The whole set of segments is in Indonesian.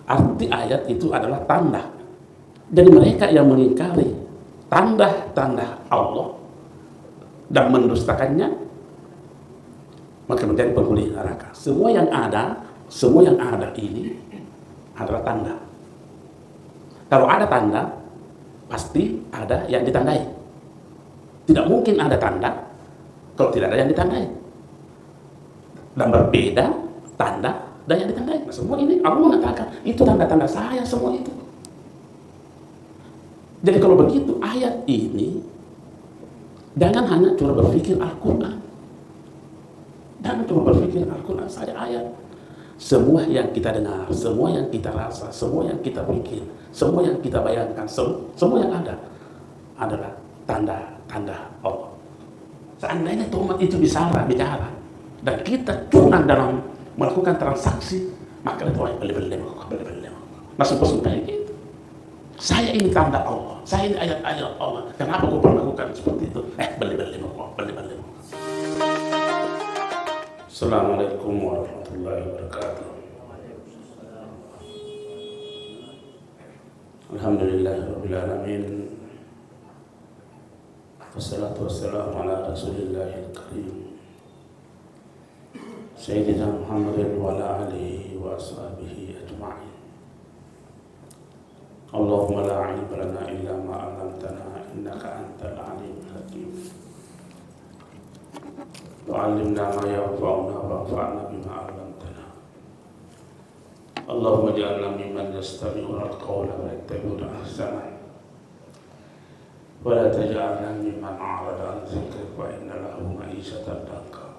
Arti ayat itu adalah tanda. Jadi mereka yang mengingkari tanda-tanda Allah dan mendustakannya, maka menjadi penghuni neraka. Semua yang ada ini adalah tanda. Kalau ada tanda, pasti ada yang ditandai. Tidak mungkin ada tanda kalau tidak ada yang ditandai. Dan berbeda tanda dan yang ditandai. Nah, semua ini Allah mengatakan itu tanda-tanda saya semua itu. Jadi kalau begitu ayat ini jangan hanya cuma berpikir Al-Quran. Jangan cuma berpikir Al-Quran saja ayat. Semua yang kita dengar, semua yang kita rasa, semua yang kita pikir, semua yang kita bayangkan, semua yang ada adalah tanda-tanda Allah. Seandainya umat itu bicara dan kita curang dalam melakukan transaksi, maka itu beli. Masuk kayak gitu. Saya ini tanda Allah, saya ini ayat-ayat Allah. Kenapa kau melakukan seperti itu? Beli. Assalamualaikum warahmatullahi wabarakatuh. Alhamdulillahirabbil alamin. Wassalatu wassalamu ala Rasulillahil karim. Sayyidina Muhammadin wa ala alihi wa ashabihi ajma'in. Allahumma la ilma lana illa ma 'allamtana innaka antal alimul hakim. Wa 'allimna ma yanfa'una wanfa'na bima 'allamtana. Allahumma ij'alna mimman yastami'una al-qawla wa yattabi'una ahsana. Wa la taj'alna mimman 'arada 'an dhikrika wa inna lahu ma'ishatan danka.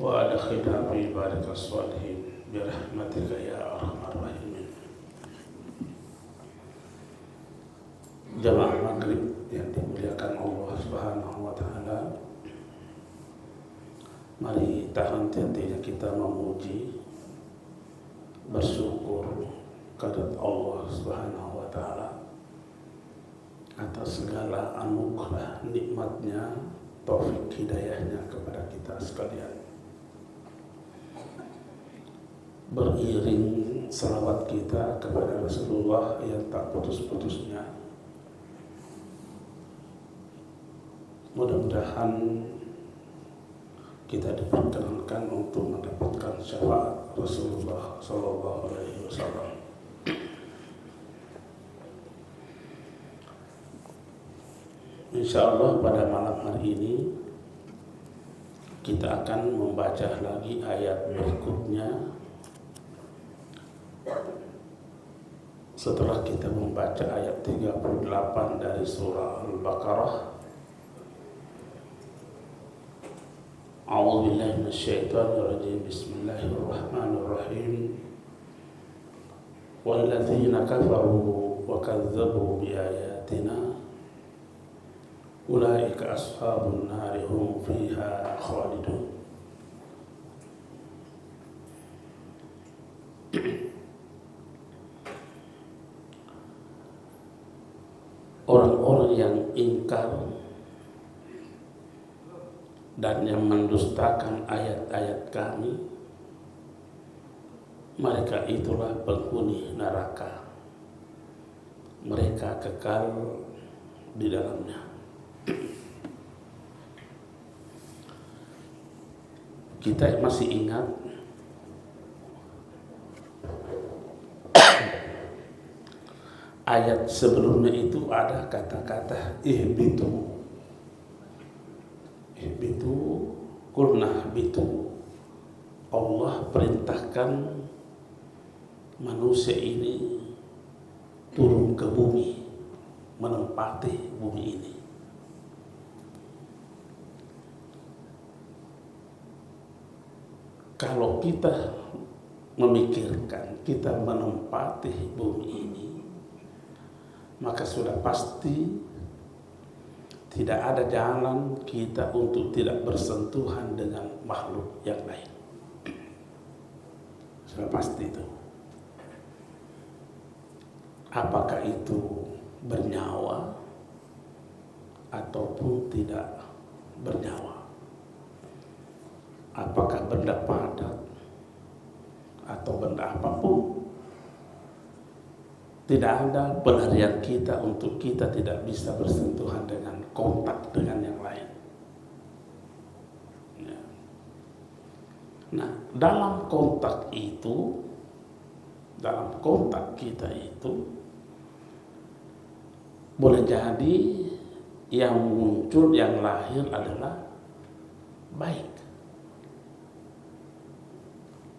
Wa adkhilna fi ibadika as-salihin bi rahmatika ya arhamar rahimin. Jamaah maghrib yang dimuliakan Allah Subhanahu wa ta'ala, mari tak henti-hentinya kita memuji, bersyukur kepada Allah Subhanahu wa ta'ala atas segala anugerah nikmatnya, taufik hidayahnya kepada kita sekalian. Beriring salawat kita kepada Rasulullah yang tak putus-putusnya. Mudah-mudahan kita diperkenankan untuk mendapatkan syafaat Rasulullah Sallallahu Alaihi Wasallam. Insya Allah pada malam hari ini kita akan membaca lagi ayat berikutnya. Setelah kita membaca ayat 38 dari surah Al-Baqarah. A'udzu billahi minasyaitonir rajim. Bismillahirrahmanirrahim. Walladzina kafaru wa kadzdzabu biayatina ulaika ashabun nari hum fiha khalidun. Orang-orang yang ingkar dan yang mendustakan ayat-ayat kami, mereka itulah penghuni neraka. Mereka kekal di dalamnya. Kita masih ingat ayat sebelumnya itu ada kata-kata ihbitu kulnah bitu. Allah perintahkan manusia ini turun ke bumi, menempati bumi ini. Kalau kita memikirkan kita menempati bumi ini, maka sudah pasti tidak ada jalan kita untuk tidak bersentuhan dengan makhluk yang lain. Sudah pasti itu. Apakah itu bernyawa ataupun tidak bernyawa? Apakah benda padat atau benda apapun, Tidak ada pelarian kita untuk kita tidak bisa bersentuhan dengan kontak dengan yang lain. Ya. Nah, dalam kontak kita itu boleh jadi yang muncul, yang lahir adalah baik.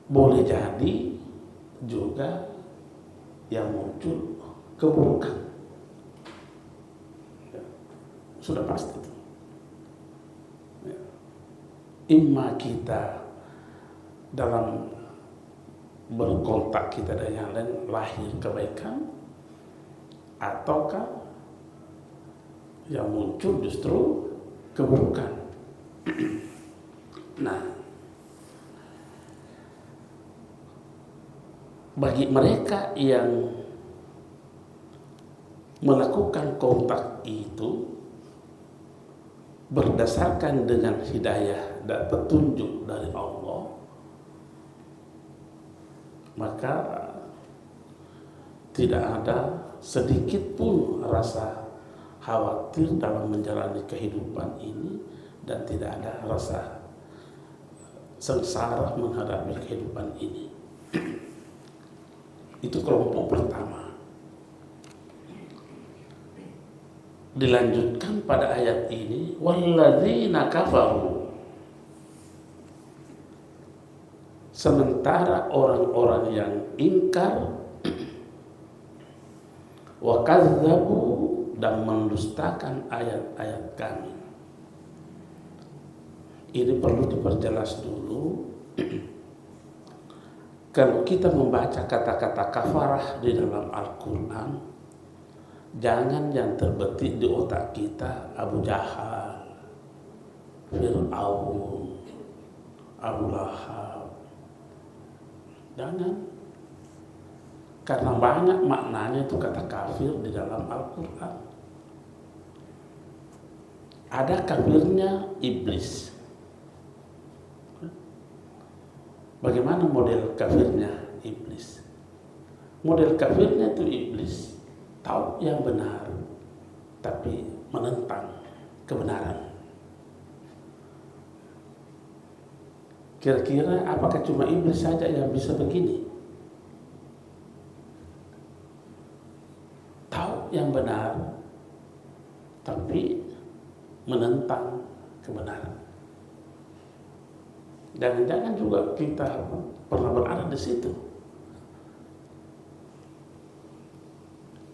Boleh jadi juga yang muncul keburukan. Ya, sudah pasti itu. Ya. Imma kita dalam berkontak kita dengan yang lain lahir kebaikan, ataukah yang muncul justru keburukan. Nah, bagi mereka yang melakukan kontak itu berdasarkan dengan hidayah dan petunjuk dari Allah, maka tidak ada sedikit pun rasa khawatir dalam menjalani kehidupan ini, dan tidak ada rasa sengsara menghadapi kehidupan ini. Itu kelompok pertama. Dilanjutkan pada ayat ini, walladzina kafaru. Sementara orang-orang yang ingkar, wa kadzabu, dan mendustakan ayat-ayat kami. Ini perlu diperjelas dulu. Kalau kita membaca kata-kata kafarah di dalam Al-Quran, jangan yang terbetik di otak kita Abu Jahal, Fir'aun, Abu Lahab. Jangan. Karena banyak maknanya itu kata kafir di dalam Al-Quran. Ada kafirnya iblis. Bagaimana model kafirnya iblis? Model kafirnya itu iblis tahu yang benar, tapi menentang kebenaran. Kira-kira apakah cuma iblis saja yang bisa begini? Tahu yang benar, tapi menentang kebenaran. Jangan-jangan juga kita pernah berada di situ.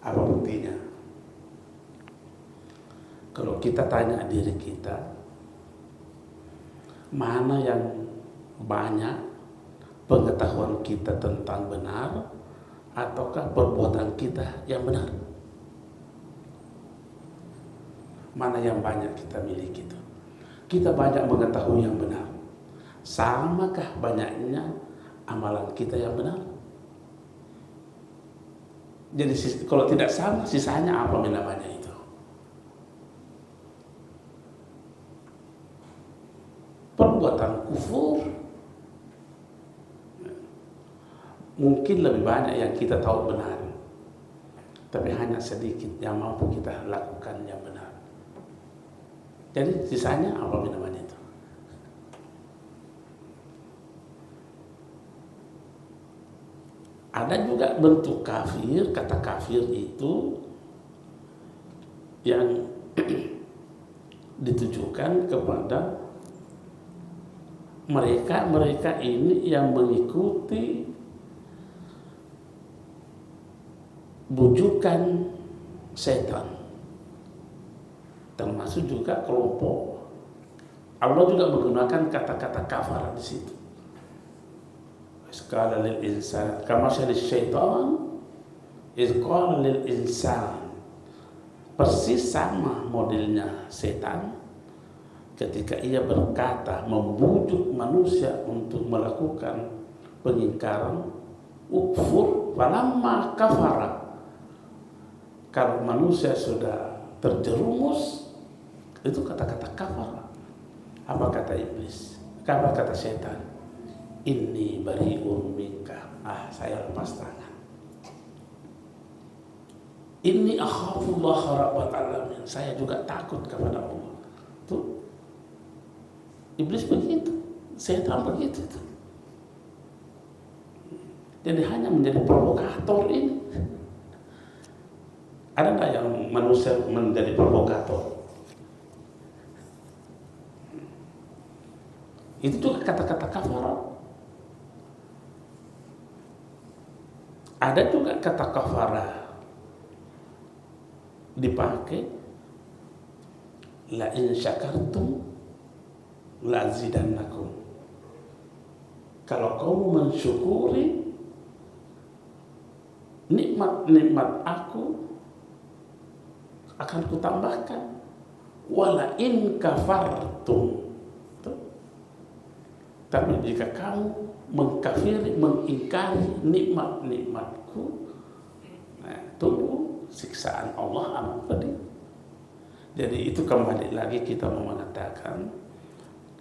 Apa buktinya? Kalau kita tanya diri kita, mana yang banyak pengetahuan kita tentang benar, ataukah perbuatan kita yang benar? Mana yang banyak kita miliki itu? Kita banyak mengetahui yang benar. Samakah banyaknya amalan kita yang benar? Jadi kalau tidak sama, sisanya apa namanya itu? Perbuatan kufur. Mungkin lebih banyak yang kita tahu benar, tapi hanya sedikit yang mampu kita lakukan yang benar. Jadi sisanya apa namanya itu? Ada juga bentuk kafir, kata kafir itu yang ditujukan kepada mereka ini yang mengikuti bujukan setan, termasuk juga kelompok. Allah juga menggunakan kata-kata kafar di situ. Qala lil insan kama syaitan iz qala lil insan. Persis sama modelnya setan ketika ia berkata membujuk manusia untuk melakukan pengingkaran, ukfur falamma kafara. Kalau manusia sudah terjerumus, itu kata-kata kafara. Apa kata iblis? Apa kata setan? Inni bari'un minka. Saya lepas tangan. Inni akhafullah rabbal alamin. Saya juga takut kepada Allah. Tuh. Iblis begitu, setan begitu tuh. Jadi hanya menjadi provokator ini. Ada nggak yang manusia menjadi provokator? Itu juga kata-kata kafara. Ada juga kata kafara dipakai, la in syakartum la azidannakum. Kalau kamu mensyukuri nikmat-nikmat aku akan kutambahkan. Wala in kafartum. Tapi jika kamu mengkafiri, mengingkari nikmat-nikmatku, nah, tunggu siksaan Allah amat pedih. Jadi itu kembali lagi kita mengatakan,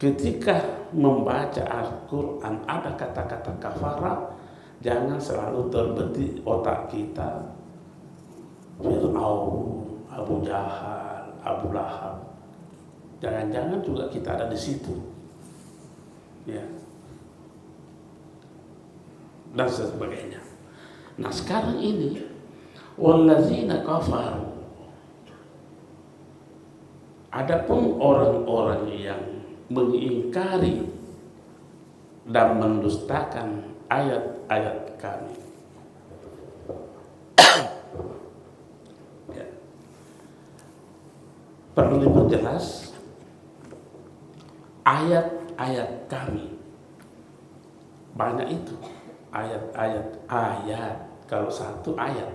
ketika membaca Al-Quran ada kata-kata kafara, jangan selalu terbetik otak kita Fir'aun, Abu Jahal, Abu Lahab. Jangan-jangan juga kita ada di situ. Ya. Dan sebagainya. Nah sekarang ini wallazina kafaru, adapun orang-orang yang mengingkari dan mendustakan ayat-ayat kami, ya. Perlu diperjelas, ayat-ayat kami banyak itu, ayat. Kalau satu ayat,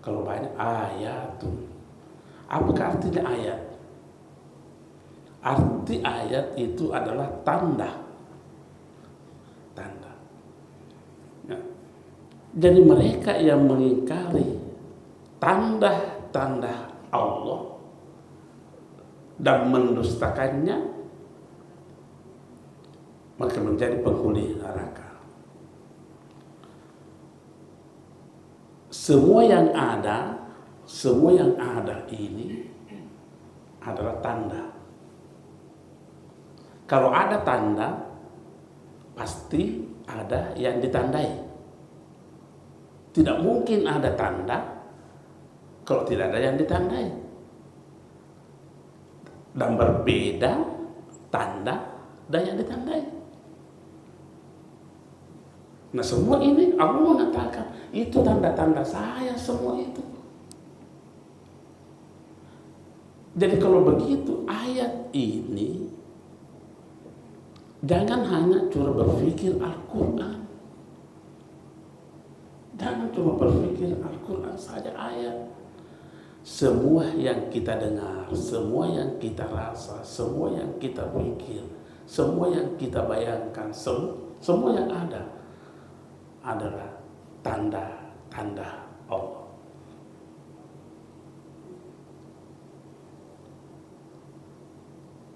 kalau banyak ayatun. Apakah artinya ayat? Arti ayat itu adalah tanda. Ya. Jadi mereka yang mengingkari tanda-tanda Allah dan mendustakannya, maka menjadi penghuni neraka. Semua yang ada ini adalah tanda. Kalau ada tanda, pasti ada yang ditandai. Tidak mungkin ada tanda kalau tidak ada yang ditandai. Dan berbeda tanda dan yang ditandai. Nah semua ini Allah mengatakan itu tanda-tanda saya semua itu. Jadi kalau begitu ayat ini jangan hanya cuma berpikir Al-Quran. Jangan cuma berpikir Al-Quran saja ayat. Semua yang kita dengar, semua yang kita rasa, semua yang kita pikir, semua yang kita bayangkan, semua yang ada adalah tanda-tanda Allah.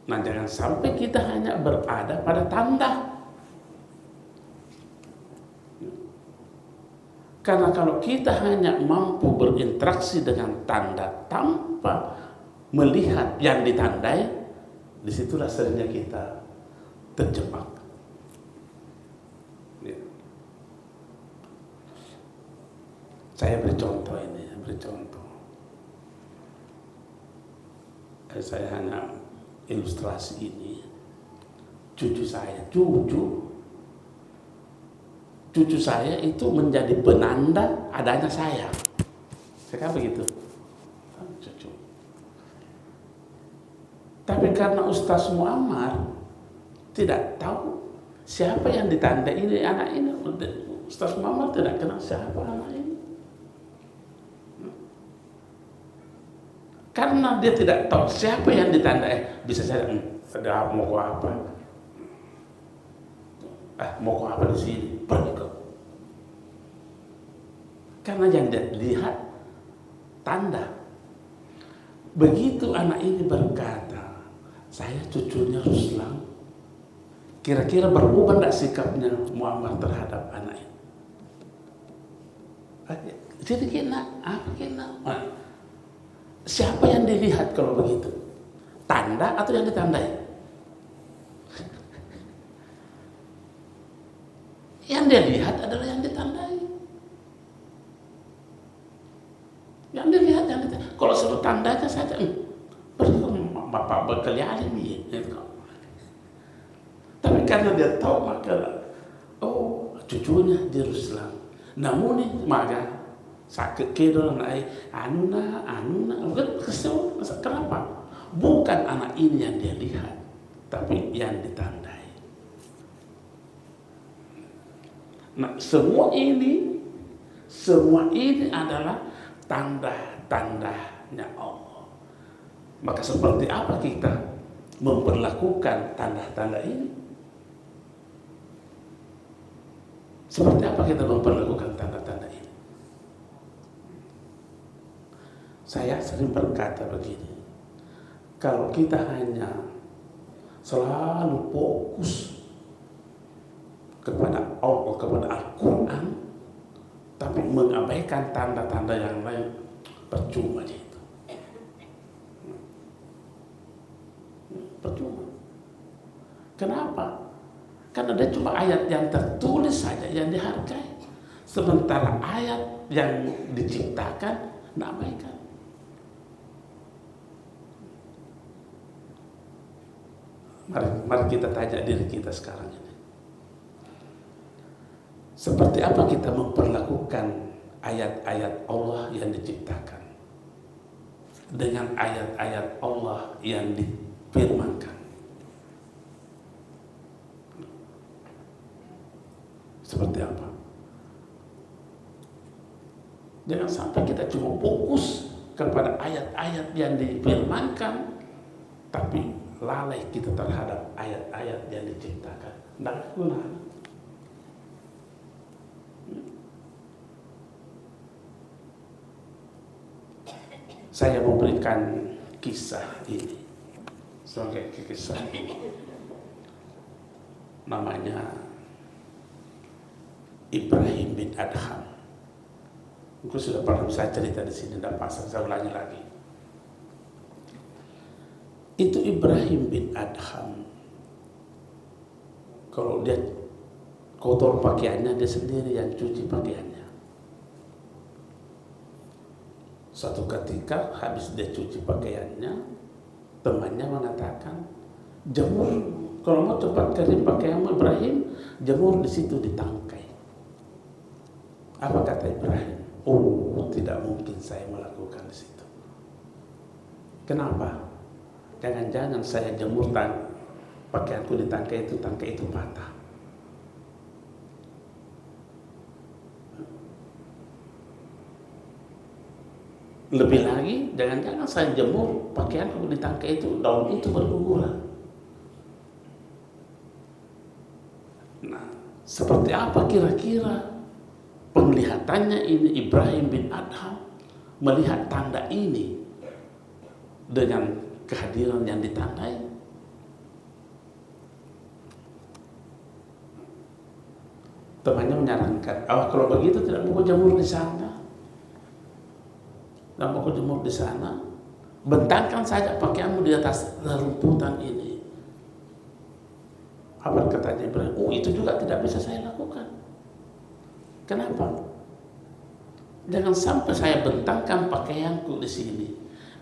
Nah, jangan sampai kita hanya berada pada tanda. Karena kalau kita hanya mampu berinteraksi dengan tanda tanpa melihat yang ditandai, disitulah seringnya kita terjebak. Ya. Saya beri contoh ini, Saya hanya ilustrasi ini. Cucu saya itu menjadi penanda adanya saya. Sekarang begitu. Cucu. Tapi karena Ustaz Muammar tidak tahu siapa yang ditandai ini anak ini, Ustaz Muammar tidak kenal siapa anak ini. Karena dia tidak tahu siapa yang ditandai, bisa saja ada mau apa? Mau apa di sini? Pergi kau. Karena yang dia lihat tanda. Begitu anak ini berkata, saya cucunya Ruslan. Kira-kira berubah tidak sikapnya Muammar terhadap anak ini? Jadi kena apa kena? Nah, siapa yang dilihat kalau begitu? Tanda atau yang ditandai? Yang dia lihat adalah yang ditandai. Yang dilihat yang ditandai. Kalau suruh tandanya saja, bapak berkeliaran gitu. Tapi karena dia tahu maka, oh cucunya di Ruslan. Namun nih maka sakit kedon ay anuna, bukan kesel. Kenapa? Bukan anak ini yang dia lihat, tapi yang ditandai. Nah, semua ini adalah tanda-tandanya Allah. Maka seperti apa kita memperlakukan tanda-tanda ini? Seperti apa kita memperlakukan tanda-tanda ini? Saya sering berkata begini, kalau kita hanya selalu fokus kepada Allah, kepada Al-Quran, tapi mengabaikan tanda-tanda yang lain, percuma itu. Percuma. Kenapa? Karena dia cuma ayat yang tertulis saja yang dihargai, sementara ayat yang diciptakan diabaikan. Mari kita tanya diri kita sekarang ini. Seperti apa kita memperlakukan ayat-ayat Allah yang diciptakan dengan ayat-ayat Allah yang difirmankan? Seperti apa? Jangan sampai kita cuma fokus kepada ayat-ayat yang difirmankan, tapi lalai kita terhadap ayat-ayat yang diciptakan. Tidak guna. Saya memberikan kisah ini sebagai kisah ini. Namanya Ibrahim bin Adham. Aku sudah pernah saya cerita di sini dan pasang, saya ulangi lagi. Itu Ibrahim bin Adham. Kalau dia kotor pakaiannya, dia sendiri yang cuci pakaiannya. Suatu ketika habis dia cuci pakaiannya, temannya mengatakan, jemur, kalau mau cepat kering pakaianmu Ibrahim, jemur di situ di tangkai. Apa kata Ibrahim? Oh, tidak mungkin saya melakukan di situ. Kenapa? Jangan-jangan saya jemur pakaianku di tangkai itu patah. Lebih lagi, jangan-jangan saya jemur pakaianku di tangkai itu, daun itu berguguran. Nah, seperti apa kira-kira penglihatannya ini Ibrahim bin Adham melihat tanda ini dengan kehadiran yang ditandai? Temannya menyarankan, kalau begitu tidak mau jemur di sana. Dan mau jemur di sana, bentangkan saja pakaianmu di atas rerumputan ini. Apa katanya Ibrahim? Oh, itu juga tidak bisa saya lakukan. Kenapa? Jangan sampai saya bentangkan pakaianku di sini.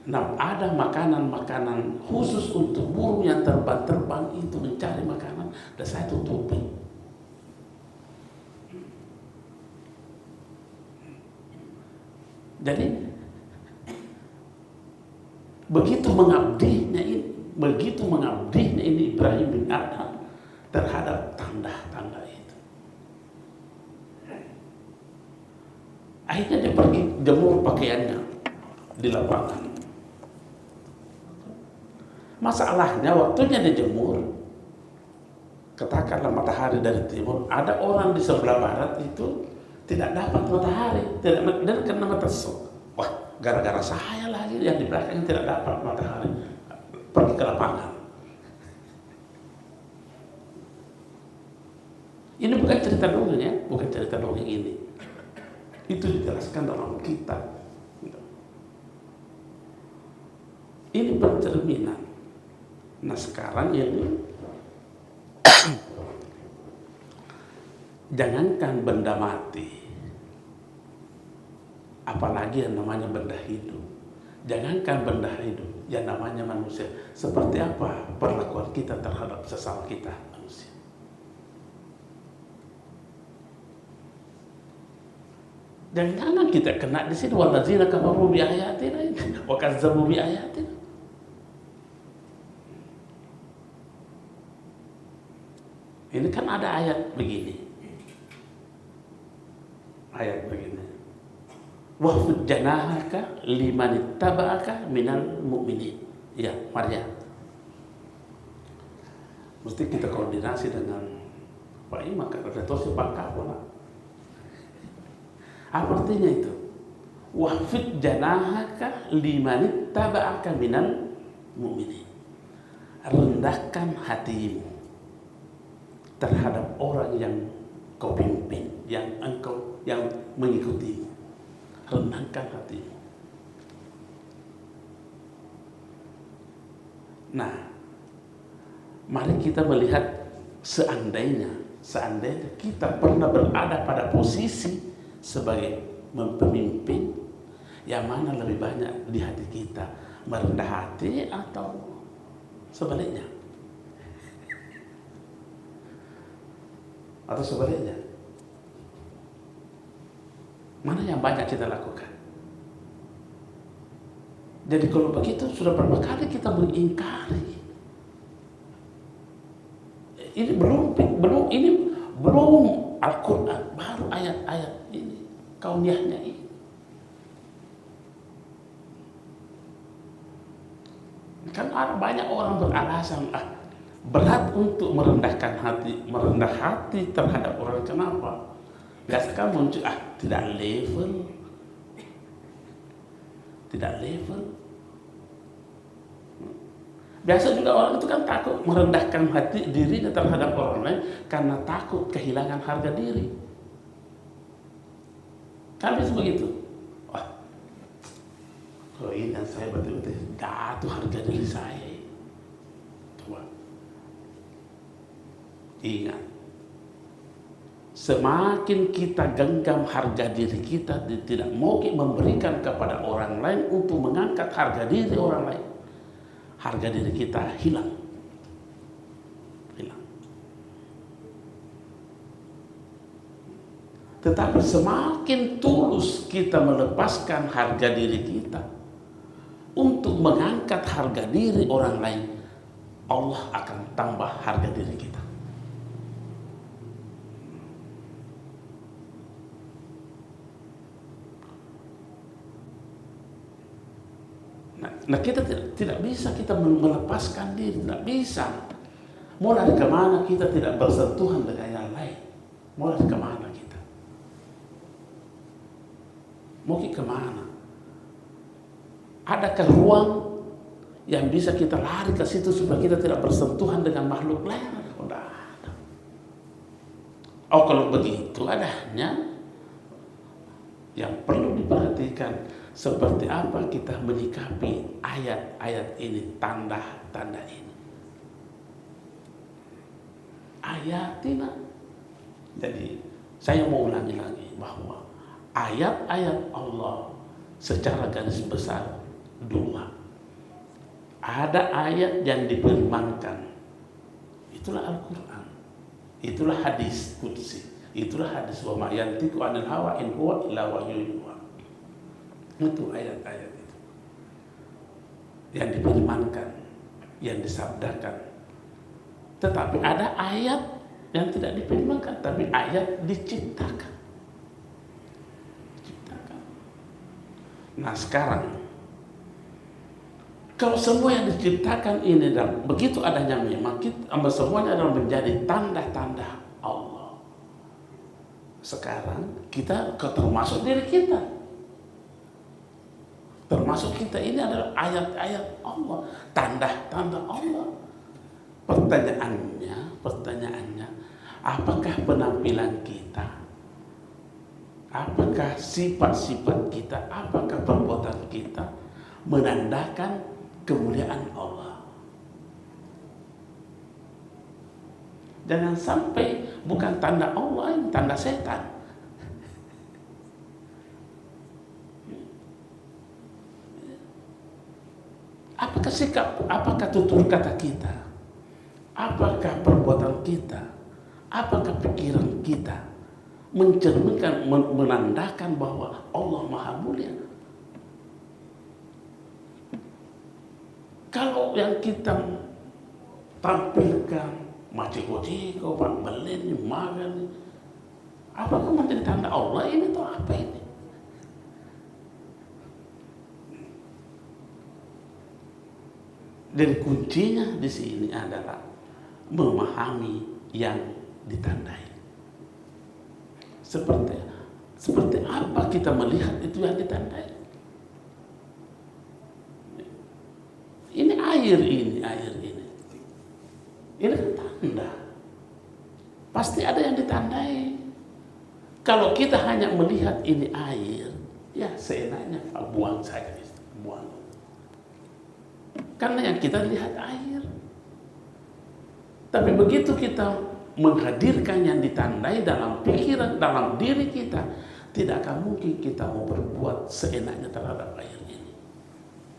Nah, ada makanan-makanan khusus untuk burung yang terbang-terbang itu mencari makanan, dan saya tutupi. Jadi begitu mengabdinya ini Ibrahim bin Adham terhadap tanda-tanda itu. Akhirnya dia pergi jemur pakaiannya di lapangan. Masalahnya waktunya dia jemur, katakanlah matahari dari timur, ada orang di sebelah barat itu tidak dapat matahari, dan kena matahari. Wah, gara-gara saya lagi yang di belakang tidak dapat matahari, pergi ke lapangan. Ini bukan cerita dongeng ya, bukan cerita dongeng ini. Itu dijelaskan dalam kitab. Ini pencerminan. Nah sekarang ini jangankan benda mati, apalagi yang namanya benda hidup. Jangankan benda hidup, yang namanya manusia. Seperti apa perlakuan kita terhadap sesama kita manusia? Jangan kita kena di sini walladzina kafaru bi ayatina wa kazzabu bi ayatina. Ini kan ada ayat begini. Ayat begini. Wahfid janahaka liman ittaba'aka minal mu'minin. Ya, Maria. Mesti kita koordinasi dengan Pak Ima, karena itu Pak Kapolda. Apa artinya itu? Wahfid janahaka liman ittaba'aka minal mu'minin. Rendahkan hatimu terhadap orang yang kau pimpin, yang mengikutimu. Rendahkan hatimu. Nah, mari kita melihat seandainya kita pernah berada pada posisi sebagai pemimpin, yang mana lebih banyak di hati kita, merendah hati atau sebaliknya? Atau sebaliknya, mana yang banyak kita lakukan? Jadi kalau begitu sudah berapa kali kita mengingkari. Ini belum Al-Quran, baru ayat-ayat ini, kauniyahnya ini. Kan ada banyak orang beralasan, berat untuk merendah hati terhadap orang. Kenapa? Biasakan muncul, tidak level. Biasa juga orang itu kan takut merendahkan hati dirinya terhadap orang lain karena takut kehilangan harga diri. Kan bisa begitu. Kalau ini yang saya betul-betul jatuh harga diri saya. Coba. Ingat, semakin kita genggam harga diri kita, tidak mau memberikan kepada orang lain untuk mengangkat harga diri orang lain, harga diri kita hilang. Tetapi semakin tulus kita melepaskan harga diri kita untuk mengangkat harga diri orang lain, Allah akan tambah harga diri kita. Nah kita tidak bisa kita melepaskan diri, tidak bisa. Mau lari kemana kita tidak bersentuhan dengan yang lain? Mau lari kemana kita? Mau kemana? Adakah ruang yang bisa kita lari ke situ supaya kita tidak bersentuhan dengan makhluk lain? Tidak ada. Oh kalau begitu adanya yang perlu diperhatikan, seperti apa kita menyikapi ayat-ayat ini, tanda-tanda ini. Ayatina. Jadi saya mau ulangi lagi bahwa ayat-ayat Allah secara garis besar dua. Ada ayat yang difirmankan, itulah Al-Quran, itulah hadis qudsi, itulah hadis wa ma yantiqu 'anil hawa in huwa illa wahyun yuha. Itu ayat-ayat itu yang difirmankan, yang disabdakan. Tetapi ada ayat yang tidak difirmankan, tapi ayat diciptakan. Nah sekarang, kalau semua yang diciptakan ini dan begitu adanya memang semuanya adalah menjadi tanda-tanda Allah. Sekarang kita termasuk diri kita. Termasuk kita ini adalah ayat-ayat Allah, tanda-tanda Allah. Pertanyaannya, apakah penampilan kita, Apakah sifat-sifat kita, apakah perbuatan kita menandakan kemuliaan Allah? Jangan sampai bukan tanda Allah, ini tanda setan. Apakah sikap, apakah tutur kata kita, apakah perbuatan kita, apakah pikiran kita mencerminkan, menandakan bahwa Allah Maha Mulia? Kalau yang kita tampilkan maciko-ciko, pak belen, makan, apakah menjadi tanda Allah ini atau apa ini? Dan kuncinya di sini adalah memahami yang ditandai. Seperti apa kita melihat itu yang ditandai? Ini air ini. Ini kan tanda. Pasti ada yang ditandai. Kalau kita hanya melihat ini air, ya seenaknya buang saja, buang. Karena yang kita lihat air. Tapi begitu kita menghadirkan yang ditandai dalam pikiran, dalam diri kita, tidak akan mungkin kita mau berbuat seenaknya terhadap air ini.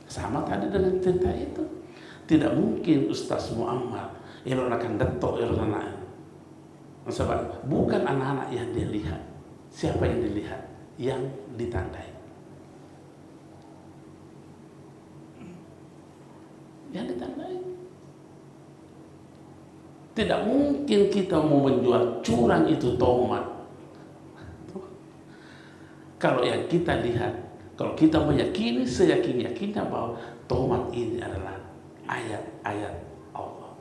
Sama tadi dengan cerita itu. Tidak mungkin Ustaz Muhammad akan detok anak. Sebab bukan anak-anak yang dia lihat. Siapa yang dilihat? Yang ditandai. Yang ditandai. Tidak mungkin kita mau menjual curang itu tomat. Kalau yang kita lihat, kalau kita meyakini, seyakin-yakinnya bahwa tomat ini adalah ayat-ayat Allah.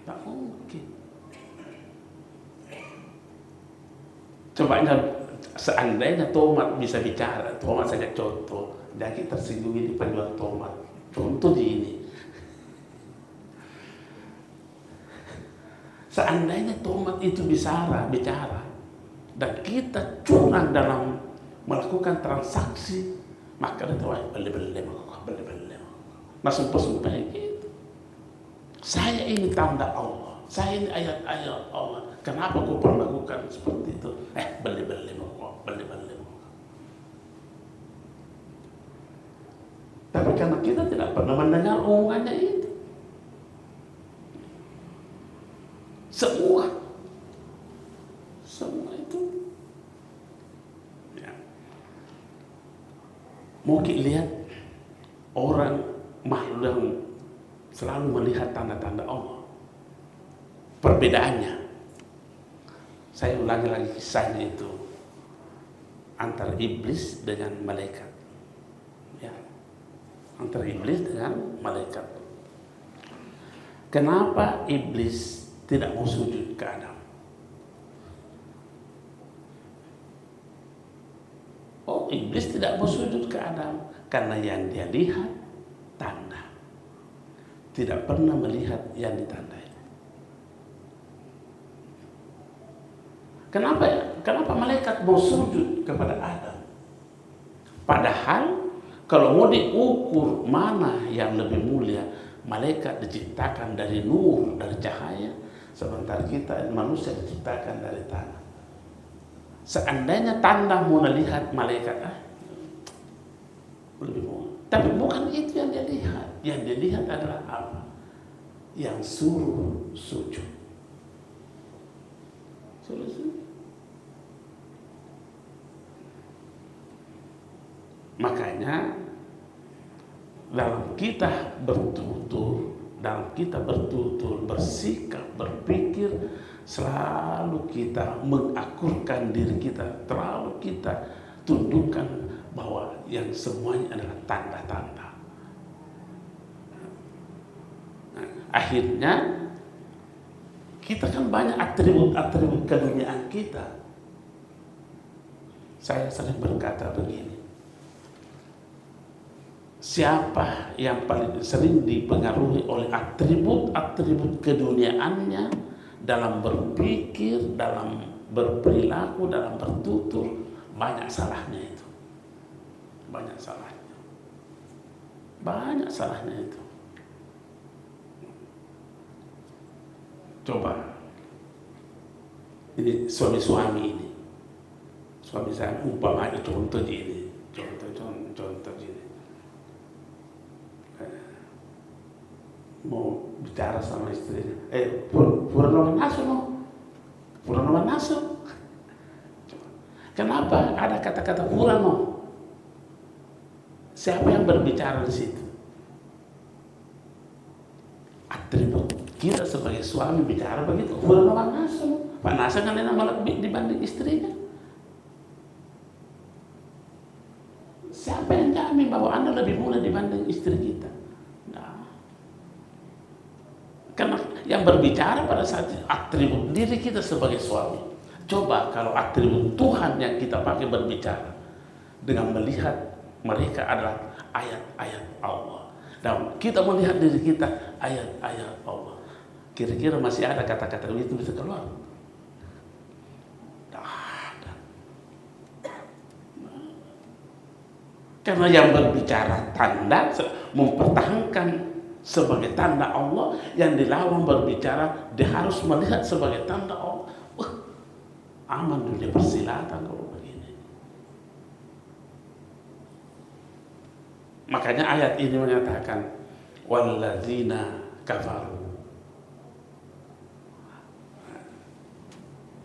Tidak mungkin. Coba seandainya tomat bisa bicara, tomat saja contoh, jangan tersinggung ini penjual tomat. Contoh di ini. Seandainya tomat itu bicara, dan kita curang dalam melakukan transaksi, maka dia tahu beli-beli. Langsung pesumpah gitu. Saya ini tanda Allah, saya ini ayat-ayat Allah. Kenapa kau perlakukan seperti itu? Beli-beli. Tapi karena kita tidak pernah mendengar omongannya itu. Semua itu ya. Mungkin lihat orang makhluk yang selalu melihat tanda-tanda Allah. Perbedaannya, saya ulangi lagi kisahnya itu, antara iblis dengan malaikat ya. Antara iblis dengan malaikat. Kenapa iblis tidak mau sujud ke Adam? Oh, iblis tidak mau sujud ke Adam karena yang dia lihat tanda, tidak pernah melihat yang ditandai. Kenapa ya? Kenapa malaikat mau sujud kepada Adam? Padahal kalau mau diukur mana yang lebih mulia, malaikat diciptakan dari nur, dari cahaya, sementara kita manusia diciptakan dari tanah. Seandainya tanda mau melihat malaikat, lebih mulia. Tapi bukan itu yang dia lihat. Yang dia lihat adalah apa? Yang suruh sujud. Suruh sujud. Makanya dalam kita bertutur, bersikap, berpikir, selalu kita mengakurkan diri kita, terlalu kita tundukkan bahwa yang semuanya adalah tanda-tanda. Nah, akhirnya kita kan banyak atribut-atribut keduniaan kita. Saya sering berkata begini, siapa yang paling sering dipengaruhi oleh atribut-atribut keduniaannya dalam berpikir, dalam berperilaku, dalam bertutur, banyak salahnya itu. Banyak salahnya. Banyak salahnya itu. Coba, ini suami-suami ini. Suami saya umpamanya contoh ini. Contoh ini. Mau bicara sama istrinya. Purnomo naso. Kenapa ada kata-kata purano? Siapa yang berbicara di situ? Atribut kita sebagai suami bicara begitu. Purano naso. Pak Nasa kan malah dibanding istrinya. Siapa yang jamin bahwa Anda lebih mulia dibanding istri kita? Karena yang berbicara pada saat atribut diri kita sebagai suami. Coba kalau atribut Tuhan yang kita pakai berbicara dengan melihat mereka adalah ayat-ayat Allah. Dan kita melihat diri kita ayat-ayat Allah. Kira-kira masih ada kata-kata itu bisa keluar? Tidak ada. Karena yang berbicara tanda mempertahankan sebagai tanda Allah, yang dilawan berbicara dia harus melihat sebagai tanda Allah. Aman dunia persilatan kalau begini. Makanya ayat ini menyatakan walladzina kafaru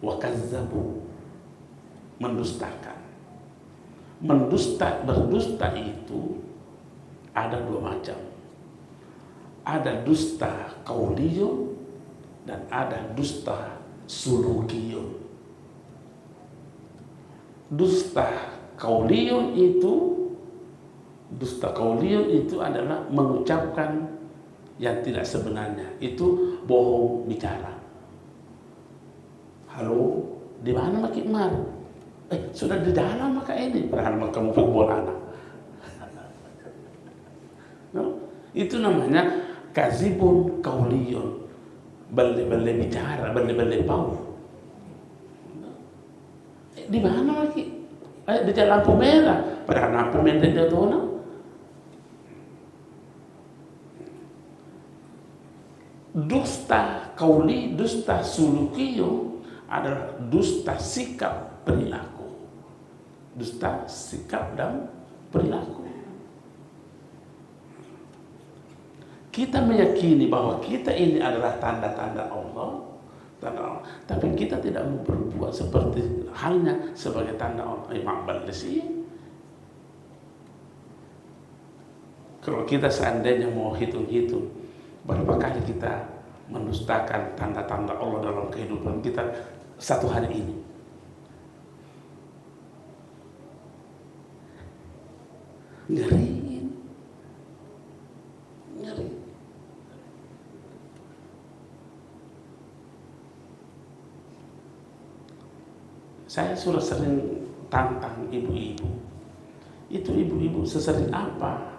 wa kazzabu, mendustakan. Berdusta itu ada dua macam. Ada dusta kauliyun dan ada dusta sulukiyun. Dusta kauliyun itu adalah mengucapkan yang tidak sebenarnya. Itu bohong bicara. Halo, di mana Mak Ikmar? Sudah di dalam maka ini. Padahal kamu football anak. No? Itu namanya kazibun kauliyun. Bale-bale bicara, bale-bale pau. Di mana lagi? Di lampu merah. Padahal lampu merah dia tahu. Dusta kauli, dusta sulukiyo adalah dusta sikap perilaku. Dusta sikap dan perilaku. Kita meyakini bahwa kita ini adalah tanda-tanda Allah, tapi kita tidak mau berbuat seperti halnya sebagai tanda Allah. Imam Balisi, kalau kita seandainya mau hitung-hitung berapa kali kita mendustakan tanda-tanda Allah dalam kehidupan kita satu hari ini. Ngeri. Saya sudah sering tantang ibu-ibu. Itu ibu-ibu sesering apa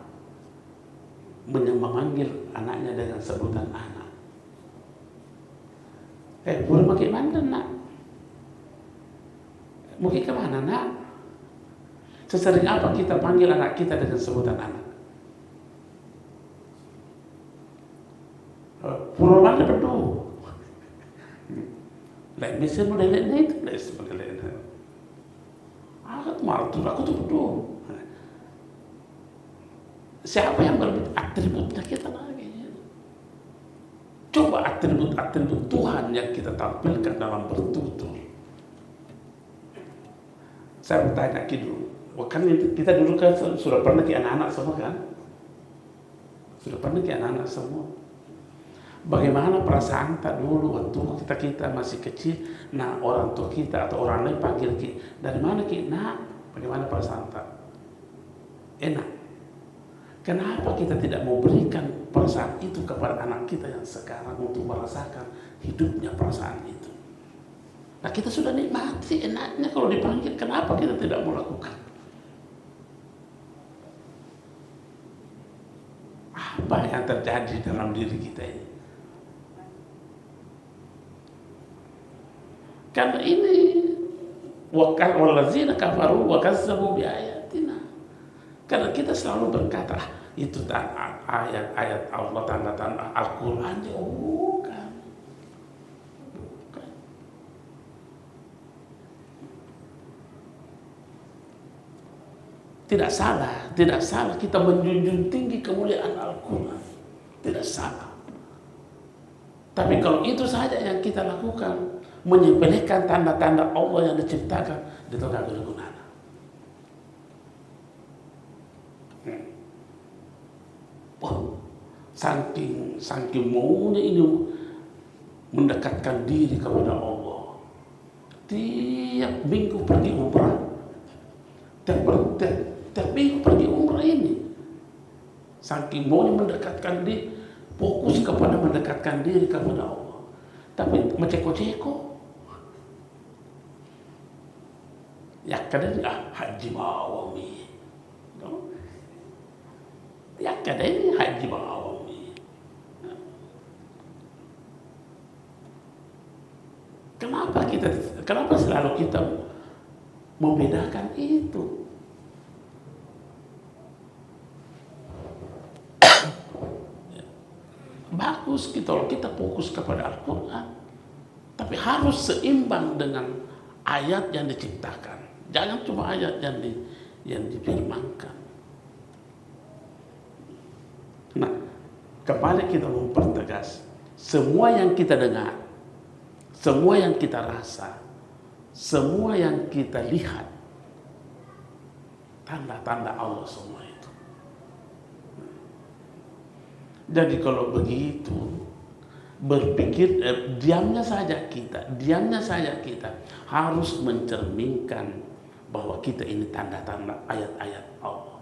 memanggil anaknya dengan sebutan anak. Boleh pakai mana nak? Mungkin kemana nak? Sesering apa kita panggil anak kita dengan sebutan anak? Pulau mana berdua? Lain bisa mulai lain itu, lain sebagai lain. Aku tuh berdua. Siapa yang berbeda? Atributnya kita lagi. Coba atribut-atribut Tuhan yang kita tampilkan dalam bertutur. Saya bertanya dulu, kan kita dulu kan sudah pernah ke anak-anak semua kan? Sudah pernah ke anak-anak semua. Bagaimana perasaan tak dulu waktu kita masih kecil, nah orang tua kita atau orang lain panggil kita, dari mana kita? Nah, bagaimana perasaan tak? Enak. Kenapa kita tidak mau berikan perasaan itu kepada anak kita yang sekarang untuk merasakan hidupnya perasaan itu? Nah kita sudah nikmati enaknya kalau dipanggil, kenapa kita tidak mau lakukan? Apa yang terjadi dalam diri kita ini? Karena ini Wallazina kafaru wa kazzabu biayatina. Karena kita selalu berkata, itu ayat-ayat Allah, tanda-tanda Al-Quran. Bukan. Tidak salah kita menjunjung tinggi kemuliaan Al-Quran. Tidak salah. Tapi kalau itu saja yang kita lakukan, menyepelekan tanda-tanda Allah yang diciptakan, itu tidak ada gunanya. Saking maunya ini mendekatkan diri kepada Allah. Tiap minggu pergi umrah, tiap minggu pergi umrah ini. Saking maunya mendekatkan diri, fokus kepada mendekatkan diri kepada Allah. Tapi menceko-ceko. Ya kadang haji mawami. Ya kadang haji mawami. Kenapa selalu kita membedakan itu? Bagus kita fokus kepada Al-Quran, tapi harus seimbang dengan ayat yang diciptakan. Jangan cuma ayat yang difirmankan. Nah, kembali kita mempertegas, semua yang kita dengar, semua yang kita rasa, semua yang kita lihat, tanda-tanda Allah semua itu. Jadi kalau begitu, berpikir, diamnya saja kita harus mencerminkan bahwa kita ini tanda-tanda ayat-ayat Allah.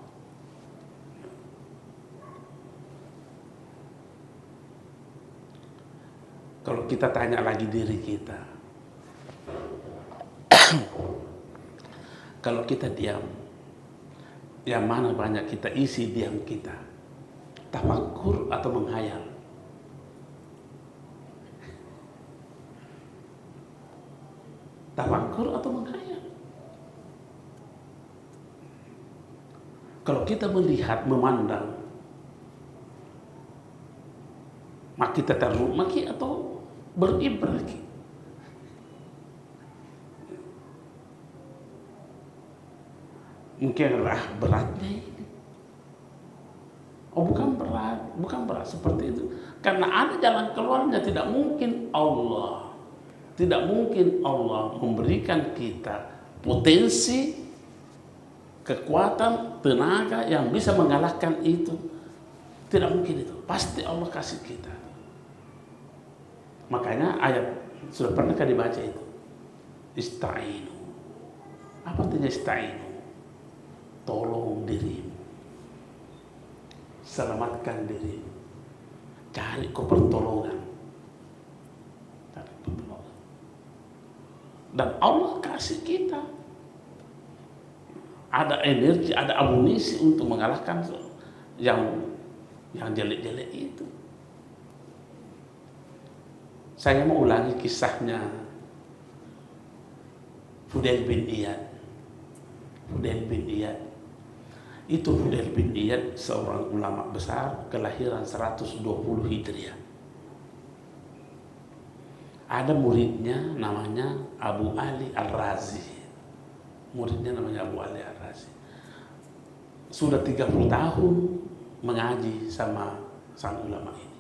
Kalau kita tanya lagi diri kita, kalau kita diam, yang mana banyak kita isi diam kita? Tafakkur atau menghayal? Tafakkur atau menghayal? Kalau kita melihat, memandang, maka kita terrumaki atau beribrah. Mungkin beratnya ini. Oh, bukan berat seperti itu. Karena ada jalan keluarnya. Tidak mungkin Allah memberikan kita potensi, kekuatan, tenaga yang bisa mengalahkan itu. Tidak mungkin itu. Pasti Allah kasih kita. Makanya ayat sudah pernahkah dibaca itu? Ista'inu. Apa artinya ista'inu? Tolong dirimu. Selamatkan dirimu. Cari pertolongan. Dan Allah kasih kita ada energi, ada amunisi untuk mengalahkan yang jelek-jelek itu. Saya mau ulangi kisahnya Fudail bin Iyad. Itu Fudail bin Iyad seorang ulama besar, kelahiran 120 Hijriah. Ada muridnya namanya Abu Ali Ar-Razi. Sudah 30 tahun mengaji sama sang ulama ini.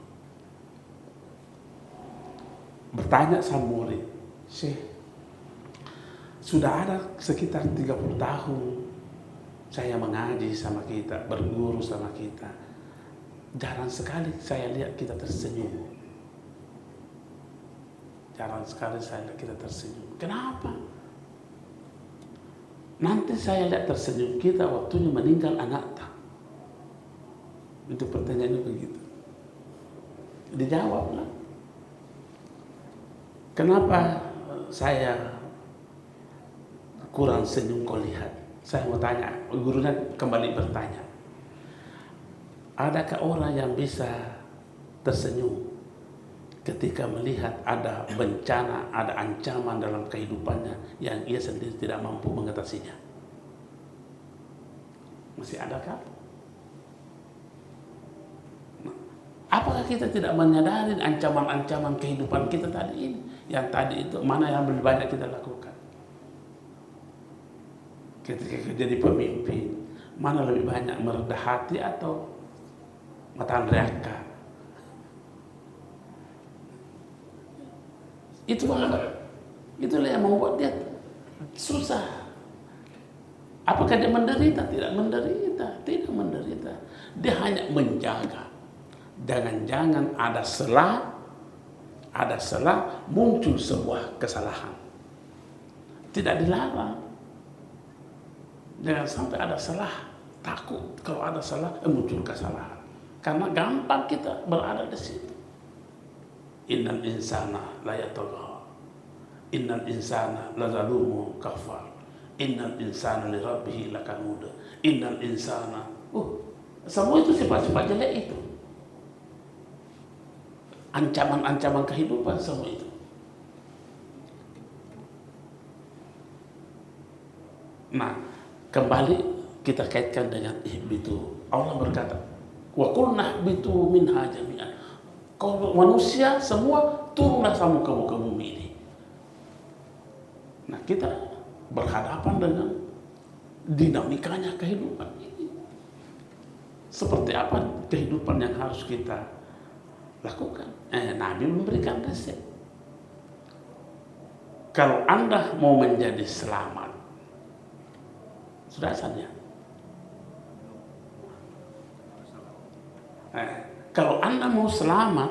Bertanya sama murid, Syekh, sudah ada sekitar 30 tahun saya mengaji sama kita, berguru sama kita. Jarang sekali saya lihat kita tersenyum. Kenapa? Nanti saya lihat tersenyum kita waktunya meninggal anak tak. Itu pertanyaannya begitu. Dijawablah. Kenapa saya kurang senyum kau lihat? Saya mau tanya, gurunya kembali bertanya. Adakah orang yang bisa tersenyum ketika melihat ada bencana, ada ancaman dalam kehidupannya yang ia sendiri tidak mampu mengatasinya? Masih adakah? Apakah kita tidak menyadari ancaman-ancaman kehidupan kita tadi ini? Yang tadi itu mana yang lebih banyak kita lakukan? Ketika jadi pemimpin, mana lebih banyak meredah hati atau mata neraka? Itulah yang membuat dia susah. Apakah dia menderita? Tidak menderita, tidak menderita. Dia hanya menjaga. Jangan-jangan ada celah muncul sebuah kesalahan. Tidak dilarang. Jangan sampai ada salah. Takut kalau ada salah muncul kesalahan. Karena gampang kita berada di situ. Innal insana la yatagha. Innal insana la zalumun kafar. Innal insana li rabbih lakanud. Innal insana. Semua itu sifat-sifat jelek itu. Ancaman-ancaman kehidupan semua itu. Nah, kembali kita kaitkan dengan ihbitu. Allah berkata, wa qulna ihbitu minha jami'an. Kalau manusia semua turunlah sama ke muka bumi ini. Nah, kita berhadapan dengan dinamikanya kehidupan ini. Seperti apa kehidupan yang harus kita lakukan? Nabi memberikan resep. Kalau Anda mau menjadi selamat, sudah saja. Kalau Anda mau selamat,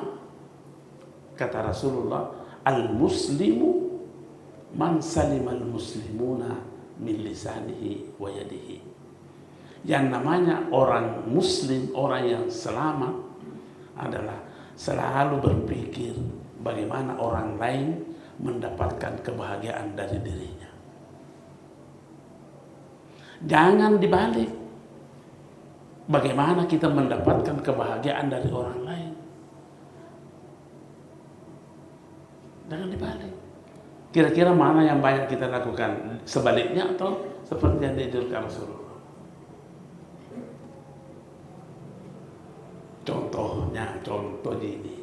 kata Rasulullah, al-muslimu man salimal muslimuna min lisanihi wa yadihi. Yang namanya orang muslim, orang yang selamat adalah selalu berpikir bagaimana orang lain mendapatkan kebahagiaan dari dirinya. Jangan dibalik. Bagaimana kita mendapatkan kebahagiaan dari orang lain. Jangan dibalik. Kira-kira mana yang banyak kita lakukan? Sebaliknya atau seperti yang diajarkan Rasulullah? Contoh ini.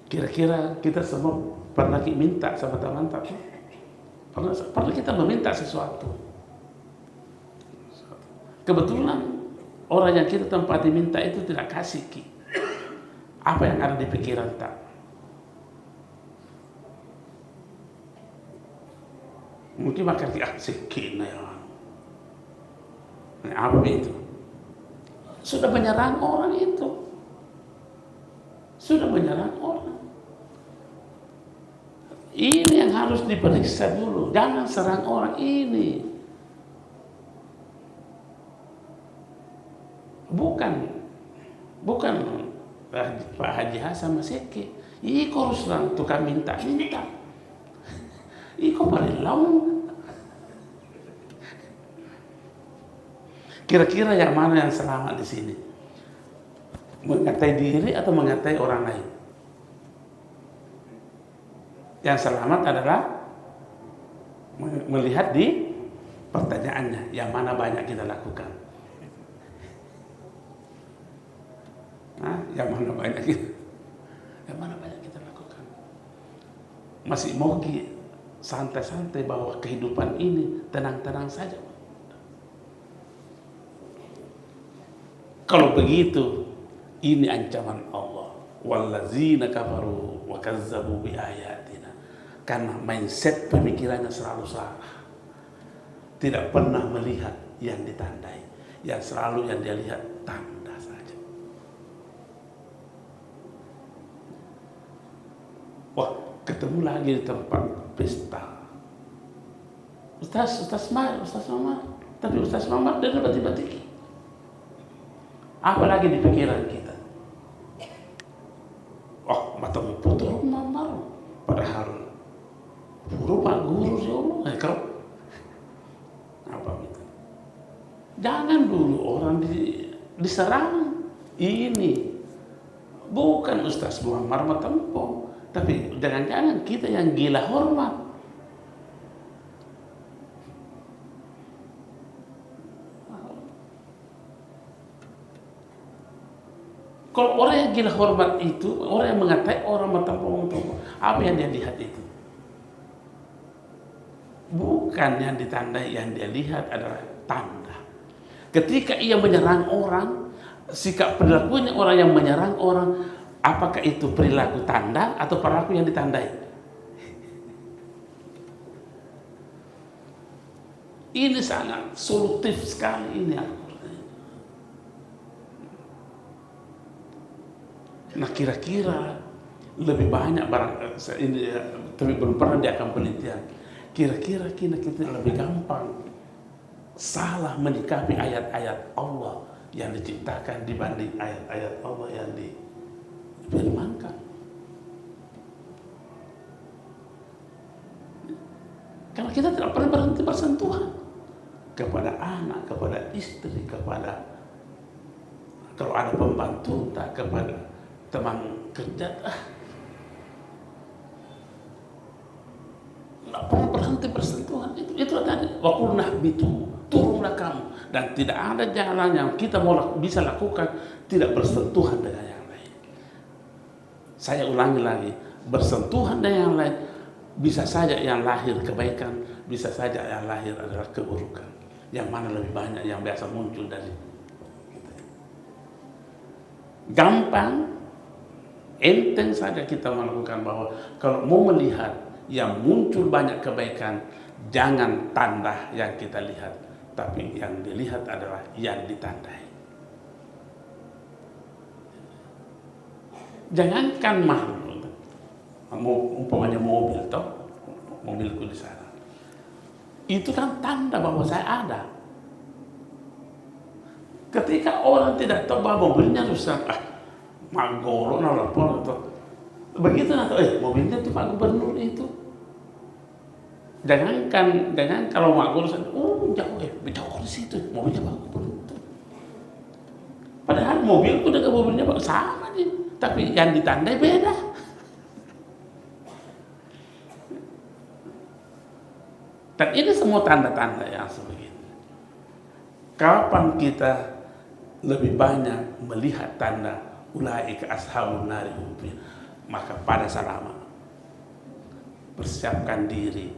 Kira-kira kita semua pernah minta sama teman tak? Pernah kita meminta sesuatu. Kebetulan orang yang kita tempati minta itu tidak kasih apa yang ada di pikiran tak? Mungkin makan sekian ya. Apa itu? Sudah menyerang orang itu. Sudah menyerang orang. Ini yang harus diperiksa dulu. Jangan serang orang ini. Bukan Pak Haji Hasan Maseke. Iko harus tukang minta. Iko paling laung. Kira-kira yang mana yang selamat di sini? Mengatai diri atau mengatai orang lain? Yang selamat adalah melihat di pertanyaannya, yang mana banyak kita lakukan. Yang mana banyak kita lakukan. Masih mau santai-santai bahwa kehidupan ini tenang-tenang saja. Kalau begitu, ini ancaman Allah. Wallazina kafaru wa kazzabu bi ayatina. Karena mindset pemikirannya selalu salah. Tidak pernah melihat yang ditandai. Yang selalu yang dia lihat tanda saja. Wah, ketemu lagi di tempat pesta. Ustaz Mamad. Tapi Ustaz Mamad dia batik-batik. Apa lagi di pikiran kita? Matamu putus mamar. Padahal Pak guru ya Allah. Kalau apa gitu? Jangan dulu orang diserang. Ini Bukan Ustaz Muhammad Matampo, tapi jangan-jangan kita yang gila hormat. Kalau orang yang gila hormat itu, orang yang mengatai orang Matampo, apa yang dia lihat itu? Bukan yang ditandai, yang dia lihat adalah tanda. Ketika ia menyerang orang, sikap perilakunya orang yang menyerang orang, apakah itu perilaku tanda atau perilaku yang ditandai? Ini sangat solutif sekali ini. Nah, kira-kira lebih banyak barang ini, tapi belum pernah dia akan penelitian. Kira-kira kita lebih gampang salah menyikapi ayat-ayat Allah yang diciptakan dibanding ayat-ayat Allah yang difirmankan. Karena kita tidak pernah berhenti bersentuhan kepada anak, kepada istri, kepada kalau ada pembantu, tak kepada teman kerja, nggak pernah berhenti bersentuhan. Itu tadi waqulna bitu, turunlah kamu, dan tidak ada jalan yang kita mau bisa lakukan tidak bersentuhan dengan yang lain. Saya ulangi lagi, bersentuhan dengan yang lain, bisa saja yang lahir kebaikan, bisa saja yang lahir adalah keburukan. Yang mana lebih banyak yang biasa muncul dari gampang, enteng saja kita melakukan bahwa kalau mau melihat yang muncul banyak kebaikan, jangan tanda yang kita lihat, tapi yang dilihat adalah yang ditandai. Jangankan makhluk, umpamanya mobil, toh mobilku di sana, itu kan tanda bahwa saya ada. Ketika orang tidak tahu bahwa mobilnya rusak, Magoro nelfon atau begitu nanti, mobilnya itu Pak Gubernur itu. Jangan kalau Magoro jauh di situ, mobilnya Pak Gubernur. Padahal mobilku dengan mobilnya Pak sama nih, tapi yang ditandai beda. Dan ini semua tanda-tanda yang sebegini. Kapan kita lebih banyak melihat tanda ulaika ashabun nari hum fiha, maka pada selama persiapkan diri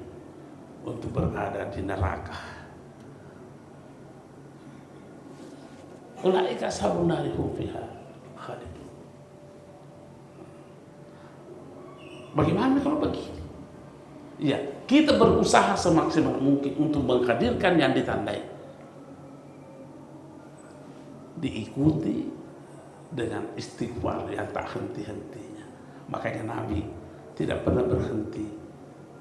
untuk berada di neraka. Ulaika ashabun nari hum fiha khalidun. Bagaimana kalau begini? Ya, kita berusaha semaksimal mungkin untuk menghadirkan yang ditandai, diikuti dengan istighfar yang tak henti-hentinya. Makanya Nabi tidak pernah berhenti,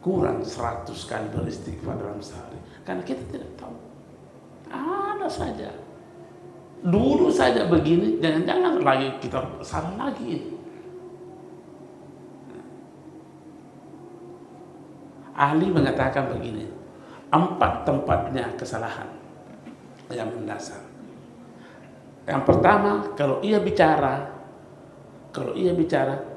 kurang 100 kali beristighfar dalam sehari. Karena kita tidak tahu, ada saja, dulu saja begini, jangan-jangan lagi kita salah lagi. Ahli mengatakan begini, 4 tempatnya kesalahan yang mendasar. Yang pertama, kalau ia bicara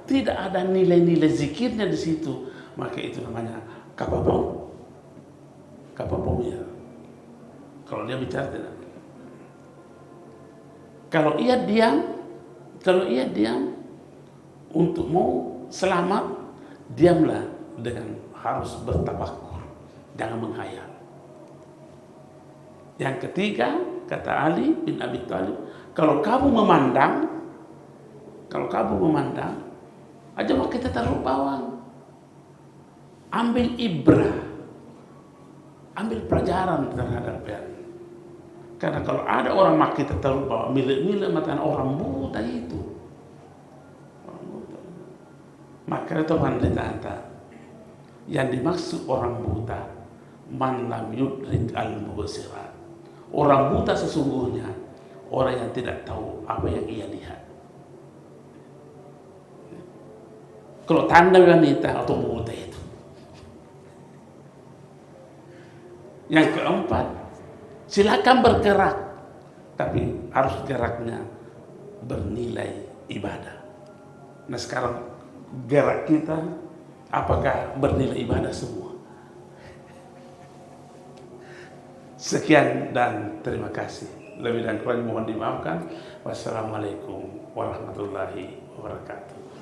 tidak ada nilai-nilai zikirnya di situ, maka itu namanya kapabong ya. Kalau dia bicara tidak. Kalau ia diam untuk mau selamat, diamlah dengan harus bertafakur, jangan menghayal. Yang ketiga, kata Ali bin Abi Thalib, kalau kamu memandang, aja mah kita taruh bawang. Ambil ibrah, ambil pelajaran terhadap yang. Karena kalau ada orang mak kita taruh bawang, milik-milik mata orang buta itu. Maka itu pendeta yang dimaksud orang buta, man lam yudrik al-mubsirat. Orang buta sesungguhnya orang yang tidak tahu apa yang ia lihat. Kalau tanda wanita atau buta itu. Yang keempat, silakan bergerak, tapi harus geraknya bernilai ibadah. Nah sekarang gerak kita apakah bernilai ibadah semua? Sekian dan terima kasih. Lebih dan kurang mohon dimaafkan. Wassalamualaikum warahmatullahi wabarakatuh.